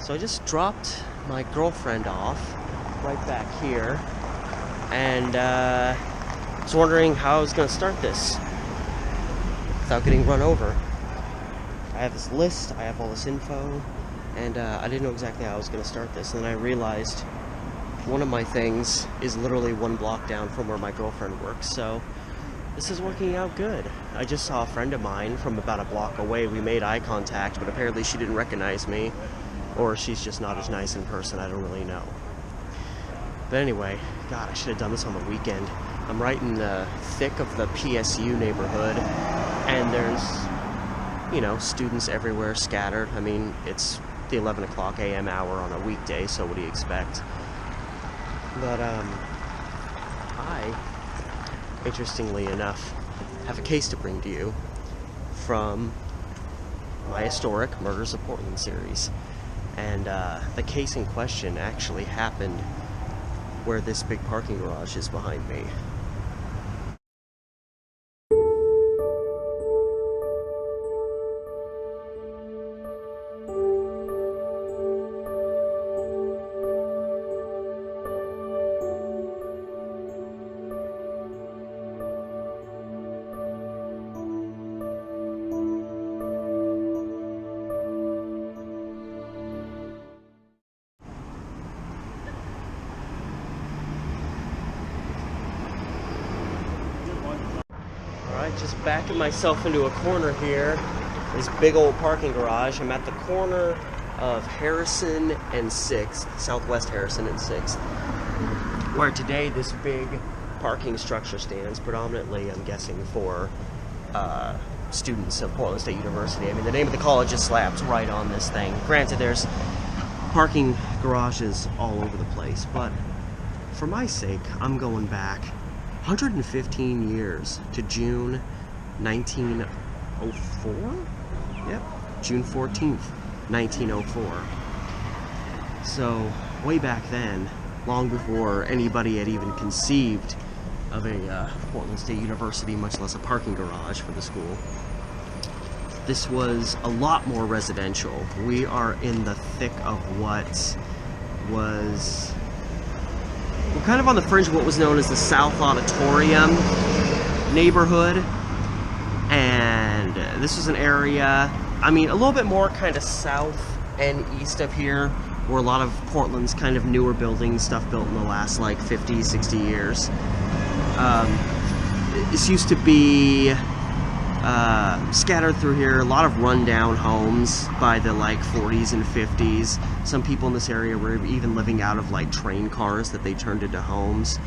So I just dropped my girlfriend off right back here, and was wondering how I was going to start this without getting run over. I have this list, I have all this info, and I didn't know exactly how I was going to start this. And then I realized one of my things is literally one block down from where my girlfriend works, so this is working out good. I just saw a friend of mine from about a block away. We made eye contact, but apparently she didn't recognize me, or she's just not as nice in person. I don't really know. But anyway, God, I should have done this on the weekend. I'm right in the thick of the PSU neighborhood, and there's, you know, students everywhere scattered. I mean, it's the 11 o'clock a.m. hour on a weekday, so what do you expect? But, I, interestingly enough, have a case to bring to you from my historic Murders of Portland series. And the case in question actually happened where this big parking garage is behind me. Alright, just backing myself into a corner here. This big old parking garage. I'm at the corner of Harrison and 6th, Southwest Harrison and 6th, where today this big parking structure stands, predominantly, I'm guessing, for students of Portland State University. I mean, the name of the college is slapped right on this thing. Granted, there's parking garages all over the place, but for my sake, I'm going back 115 years to June 1904? Yep, June 14th, 1904. So, way back then, long before anybody had even conceived of a Portland State University, much less a parking garage for the school, this was a lot more residential. We are in the thick of what was... We're kind of on the fringe of what was known as the South Auditorium neighborhood, and this was an area, I mean, a little bit more kind of south and east of here, where a lot of Portland's kind of newer buildings, stuff built in the last like 50, 60 years. This used to be scattered through here, a lot of rundown homes by the like 40s and 50s. Some people in this area were even living out of like train cars that they turned into homes.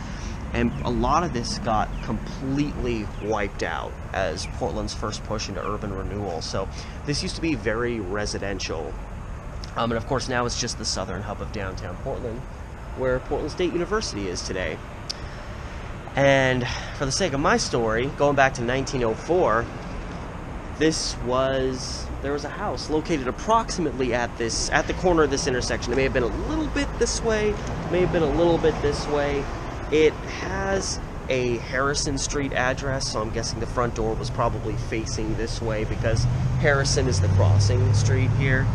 And a lot of this got completely wiped out as Portland's first push into urban renewal. So this used to be very residential. And of course now it's just the southern hub of downtown Portland, where Portland State University is today. And for the sake of my story, going back to 1904, there was a house located approximately at the corner of this intersection. It may have been a little bit this way, may have been a little bit this way. It has a Harrison Street address, so I'm guessing the front door was probably facing this way because Harrison is the crossing street here.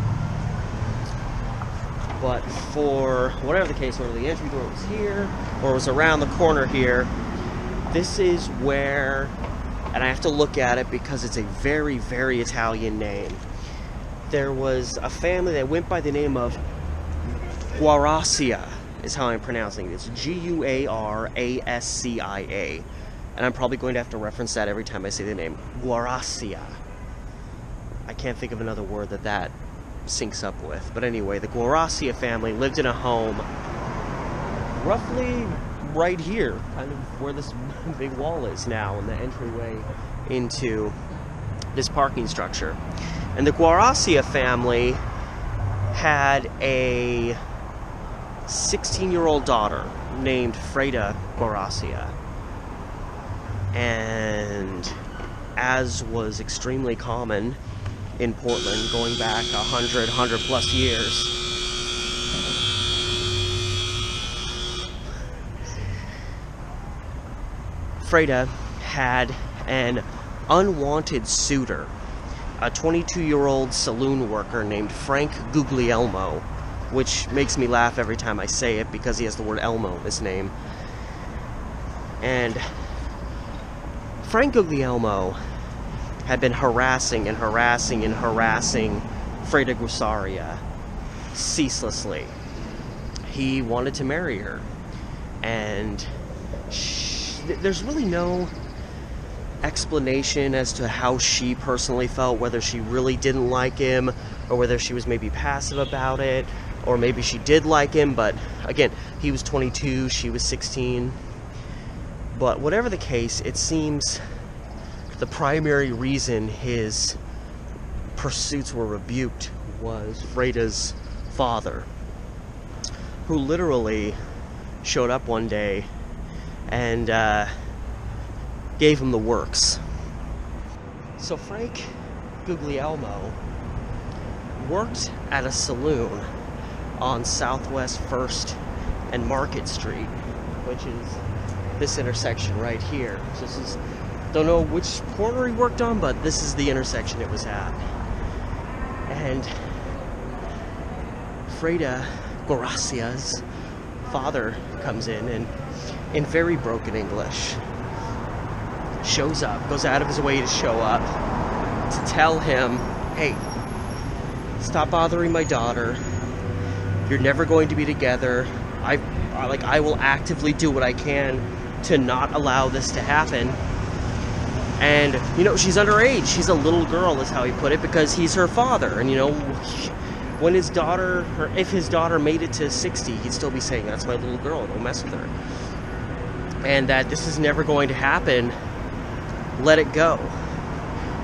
But for whatever the case, whether the entry door was here or was around the corner here, this is where, and I have to look at it because it's a very, very Italian name. There was a family that went by the name of Guarascia, is how I'm pronouncing it. It's Guarascia. And I'm probably going to have to reference that every time I say the name. Guarascia. I can't think of another word that syncs up with. But anyway, the Guarascia family lived in a home roughly right here, kind of where this big wall is now, and the entryway into this parking structure. And the Guarascia family had a 16-year-old daughter named Freda Guarascia. And as was extremely common in Portland going back 100 plus years, Freda had an unwanted suitor, a 22-year-old saloon worker named Frank Guglielmo, which makes me laugh every time I say it because he has the word Elmo in his name. And Frank Guglielmo had been harassing Freda Guarascia ceaselessly. He wanted to marry her, and there's really no explanation as to how she personally felt, whether she really didn't like him or whether she was maybe passive about it, or maybe she did like him, but again, he was 22, she was 16. But whatever the case, it seems the primary reason his pursuits were rebuked was Freda's father, who literally showed up one day and gave him the works. So Frank Guglielmo worked at a saloon on Southwest 1st and Market Street, which is this intersection right here. So this is, don't know which corner he worked on, but this is the intersection it was at. And Freda Guarascia's father comes in and, in very broken English, shows up, goes out of his way to show up to tell him, hey, stop bothering my daughter. You're never going to be together. I will actively do what I can to not allow this to happen. And, you know, she's underage. She's a little girl, is how he put it, because he's her father. And, you know, when his daughter, or if his daughter made it to 60, he'd still be saying, that's my little girl, don't mess with her. And that this is never going to happen. Let it go.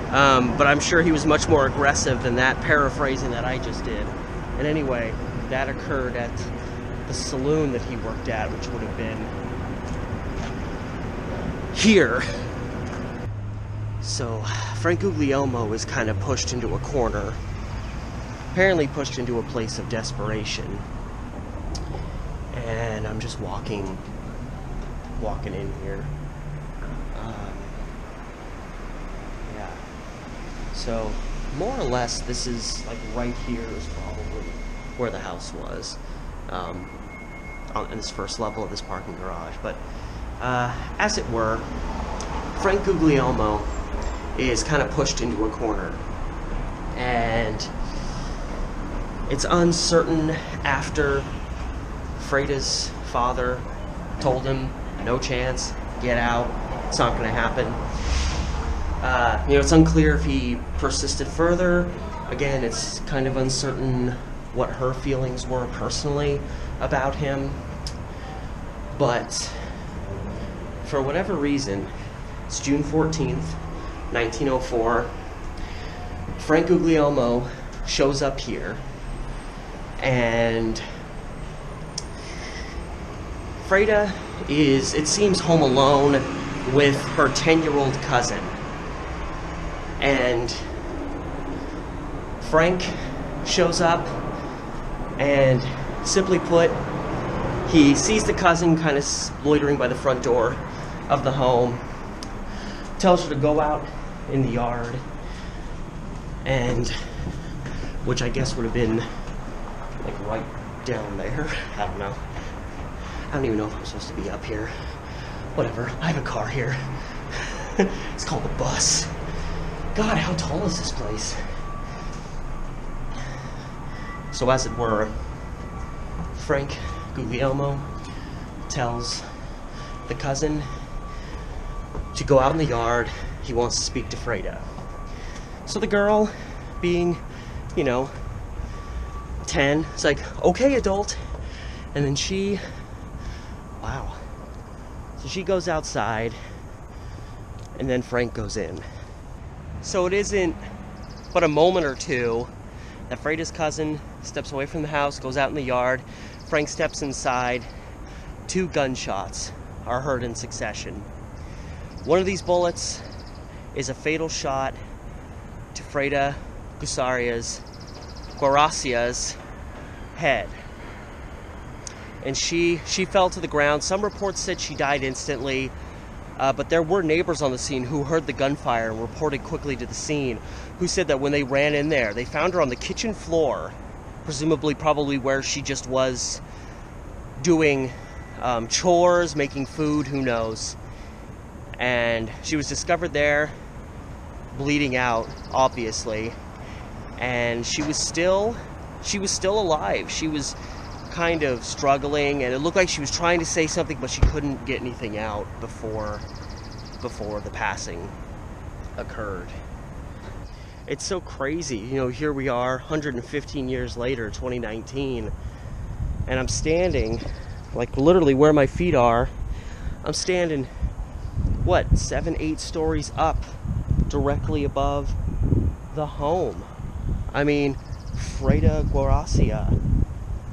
But I'm sure he was much more aggressive than that, paraphrasing that I just did. And anyway, that occurred at the saloon that he worked at, which would have been here. So Frank Guglielmo is kind of pushed into a corner, apparently pushed into a place of desperation. And I'm just walking in here. Yeah. So more or less, this is like right here is probably where the house was, on this first level of this parking garage. But as it were, Frank Guglielmo is kind of pushed into a corner, and it's uncertain after Freda's father told him, no chance, get out, it's not going to happen. You know, it's unclear if he persisted further. Again, it's kind of uncertain what her feelings were personally about him. But for whatever reason, it's June 14th, 1904. Frank Guglielmo shows up here, and Freda is, it seems, home alone with her 10-year-old cousin. And Frank shows up, and simply put, he sees the cousin kind of loitering by the front door of the home, tells her to go out in the yard, and which I guess would have been like right down there. I don't know. I don't even know if I'm supposed to be up here. Whatever. I have a car here. It's called the bus. God, how tall is this place? So as it were, Frank Guglielmo tells the cousin to go out in the yard. He wants to speak to Freda. So the girl, being, you know, 10, it's like, okay, adult. And then she, wow. So she goes outside, and then Frank goes in. So it isn't but a moment or two that Freda's cousin steps away from the house, goes out in the yard. Frank steps inside. 2 gunshots are heard in succession. One of these bullets is a fatal shot to Freda Guarascia's head. And she fell to the ground. Some reports said she died instantly, but there were neighbors on the scene who heard the gunfire and reported quickly to the scene, who said that when they ran in there, they found her on the kitchen floor, presumably probably where she just was doing chores, making food, who knows. And she was discovered there, bleeding out, obviously. And she was still alive. She was kind of struggling, and it looked like she was trying to say something, but she couldn't get anything out before the passing occurred. It's so crazy. You know, here we are 115 years later, 2019, and I'm standing, like literally where my feet are, I'm standing, what, 7-8 stories up, directly above the home. I mean, Freda Guarascia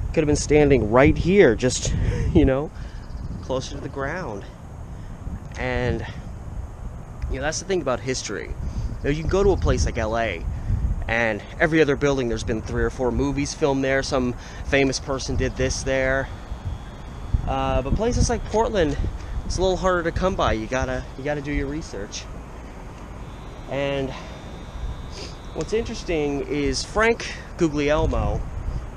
could have been standing right here, just, you know, closer to the ground. And, you know, that's the thing about history. You know, you can go to a place like LA, and every other building there's been 3 or 4 movies filmed there. Some famous person did this there. But places like Portland, it's a little harder to come by. You gotta do your research. And what's interesting is Frank Guglielmo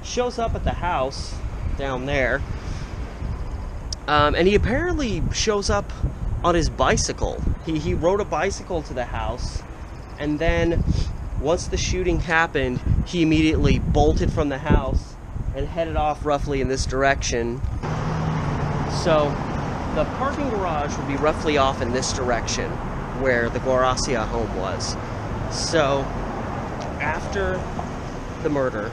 shows up at the house down there, and he apparently shows up on his bicycle. He rode a bicycle to the house, and then once the shooting happened, he immediately bolted from the house and headed off roughly in this direction. So the parking garage would be roughly off in this direction where the Guarascia home was. So after the murder,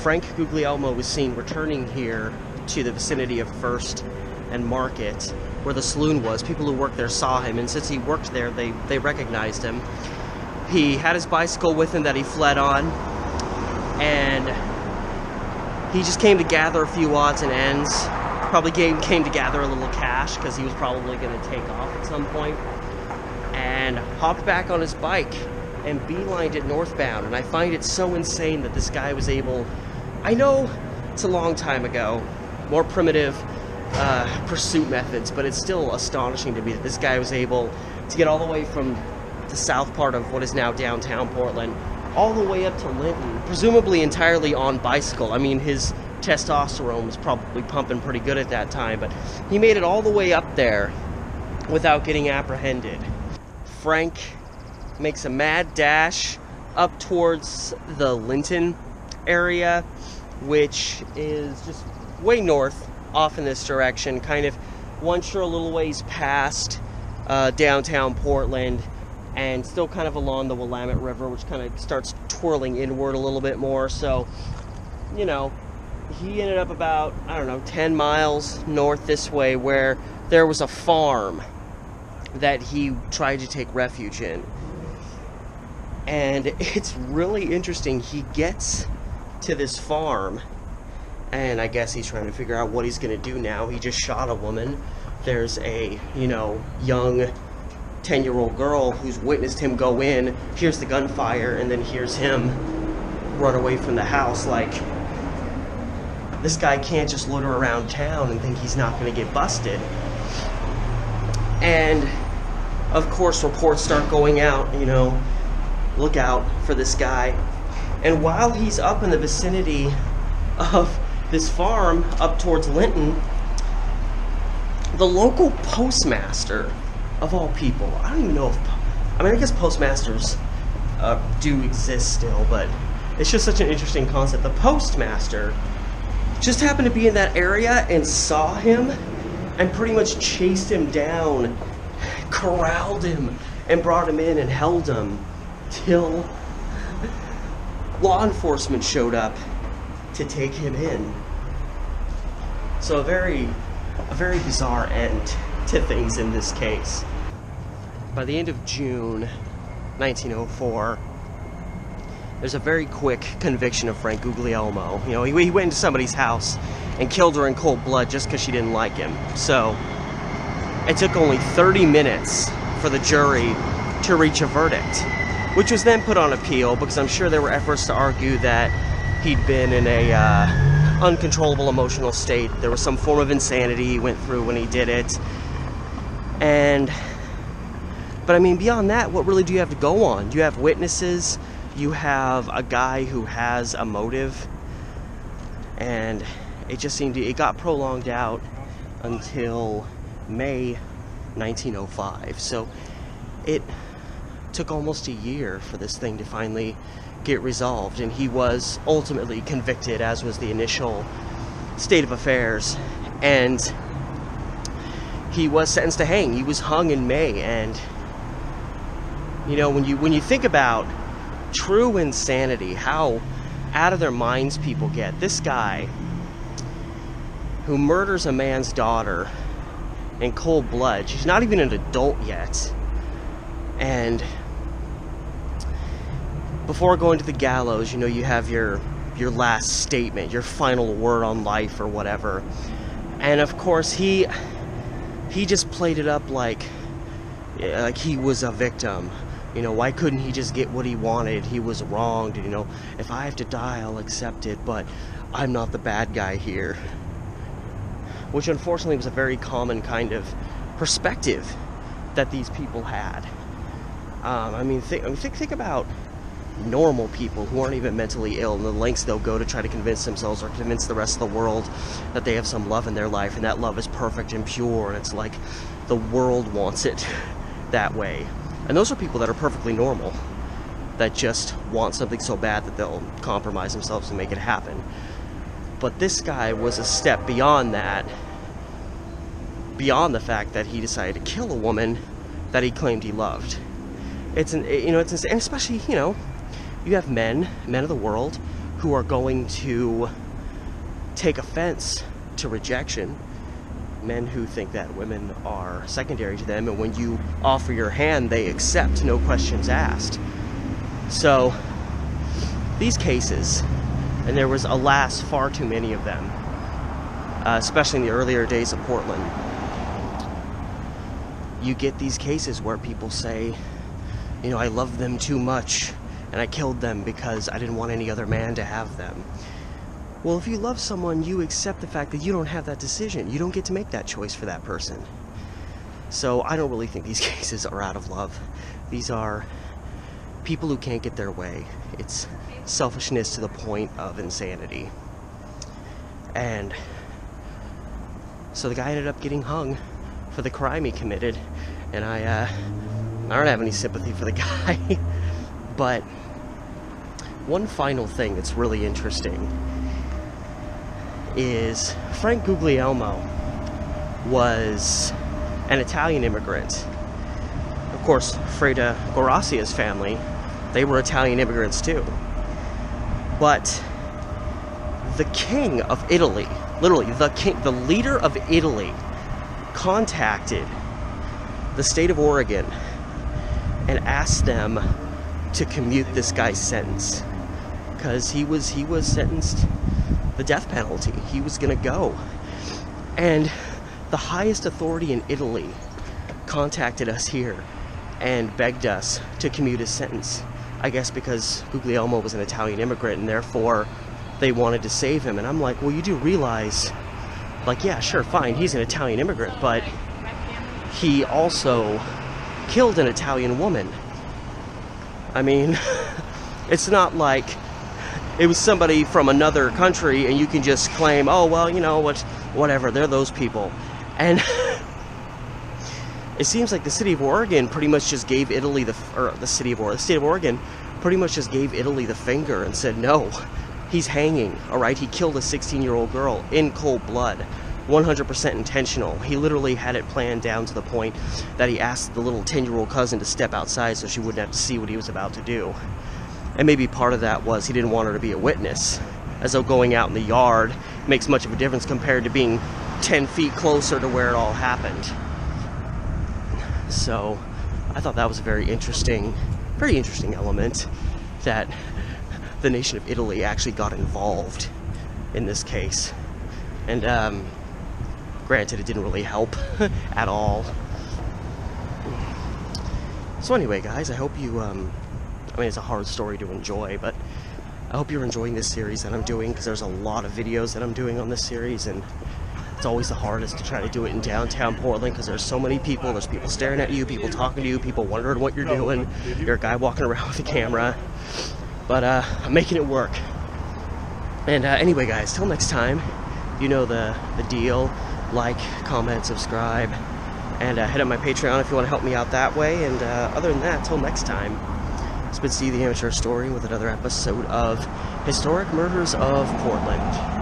Frank Guglielmo was seen returning here to the vicinity of First and Market, where the saloon was. People who worked there saw him, and since he worked there, they recognized him. He had his bicycle with him that he fled on, and he just came to gather a few odds and ends. Probably came to gather a little cash, because he was probably going to take off at some point, and hopped back on his bike and beelined it northbound. And I find it so insane that this guy was able, I know it's a long time ago, more primitive pursuit methods, but it's still astonishing to me that this guy was able to get all the way from the south part of what is now downtown Portland all the way up to Linton, presumably entirely on bicycle. I mean, his testosterone was probably pumping pretty good at that time, but he made it all the way up there without getting apprehended. Frank makes a mad dash up towards the Linton area, which is just way north off in this direction, kind of once you're a little ways past downtown Portland, and still kind of along the Willamette River, which kind of starts twirling inward a little bit more. So, you know, he ended up about, 10 miles north this way, where there was a farm that he tried to take refuge in. And it's really interesting. He gets to this farm, and I guess he's trying to figure out what he's going to do now. He just shot a woman. There's a, young 10-year-old girl who's witnessed him go in, hears the gunfire, and then hears him run away from the house. Like, this guy can't just loiter around town and think he's not going to get busted. And, of course, reports start going out, look out for this guy. And while he's up in the vicinity of this farm up towards Linton, the local postmaster, of all people, I don't even know if, I guess postmasters do exist still, but it's just such an interesting concept. The postmaster just happened to be in that area and saw him and pretty much chased him down, corralled him, and brought him in and held him till law enforcement showed up to take him in. So a very bizarre end to things in this case. By the end of June 1904, there's a very quick conviction of Frank Guglielmo. He went into somebody's house and killed her in cold blood just because she didn't like him. So it took only 30 minutes for the jury to reach a verdict, which was then put on appeal, because I'm sure there were efforts to argue that he'd been in a uncontrollable emotional state. There was some form of insanity he went through when he did it. But beyond that, what really do you have to go on? Do you have witnesses? you have a guy who has a motive, and it just seemed it got prolonged out until May 1905. So it took almost a year for this thing to finally get resolved, and he was ultimately convicted, as was the initial state of affairs, and he was sentenced to hang. He was hung in May. And you know, when you think about true insanity, how out of their minds people get, this guy who murders a man's daughter in cold blood, she's not even an adult yet, and before going to the gallows, you know, you have your last statement, your final word on life or whatever. And of course he just played it up like he was a victim. You know, why couldn't he just get what he wanted? He was wronged. You know, if I have to die, I'll accept it, but I'm not the bad guy here. Which unfortunately was a very common kind of perspective that these people had. I mean, think about normal people who aren't even mentally ill, and the lengths they'll go to try to convince themselves or convince the rest of the world that they have some love in their life, and that love is perfect and pure, and it's like the world wants it that way. And those are people that are perfectly normal, that just want something so bad that they'll compromise themselves to make it happen. But this guy was a step beyond that, beyond the fact that he decided to kill a woman that he claimed he loved. It's and especially, you know, you have men of the world, who are going to take offense to rejection. Men who think that women are secondary to them, and when you offer your hand, they accept, no questions asked. So these cases, and there was, alas, far too many of them, especially in the earlier days of Portland, you get these cases where people say, you know, I loved them too much, and I killed them because I didn't want any other man to have them. Well, if you love someone, you accept the fact that you don't have that decision. You don't get to make that choice for that person. So I don't really think these cases are out of love. These are people who can't get their way. It's selfishness to the point of insanity. And so the guy ended up getting hung for the crime he committed, and I don't have any sympathy for the guy. But one final thing that's really interesting is Frank Guglielmo was an Italian immigrant. Of course, Freda Guarascia's family, they were Italian immigrants too. But the king of Italy, literally the leader of Italy, contacted the state of Oregon and asked them to commute this guy's sentence, because he was sentenced the death penalty. He was gonna go. And the highest authority in Italy contacted us here and begged us to commute his sentence. I guess because Guglielmo was an Italian immigrant, and therefore they wanted to save him. And I'm like, well, you do realize, like, yeah, sure, fine, he's an Italian immigrant, but he also killed an Italian woman. I mean, it's not like it was somebody from another country and you can just claim, oh, well, you know what, whatever, they're those people. And it seems like the city of Oregon pretty much just gave Italy the state of Oregon pretty much just gave Italy the finger and said, no, he's hanging, all right? He killed a 16-year-old girl in cold blood, 100% intentional. He literally had it planned down to the point that he asked the little 10-year-old cousin to step outside so she wouldn't have to see what he was about to do. And maybe part of that was he didn't want her to be a witness, as though going out in the yard makes much of a difference compared to being 10 feet closer to where it all happened. So I thought that was a very interesting element, that the nation of Italy actually got involved in this case. And granted, it didn't really help at all. So anyway, guys, I hope you I mean, it's a hard story to enjoy, but I hope you're enjoying this series that I'm doing, because there's a lot of videos that I'm doing on this series, and it's always the hardest to try to do it in downtown Portland, because there's so many people. There's people staring at you, people talking to you, people wondering what you're doing. You're a guy walking around with a camera. But I'm making it work. And anyway, guys, till next time, you know the deal. Like, comment, subscribe, and hit up my Patreon if you want to help me out that way. And other than that, till next time, it's been Steve the Amateur Story with another episode of Historic Murders of Portland.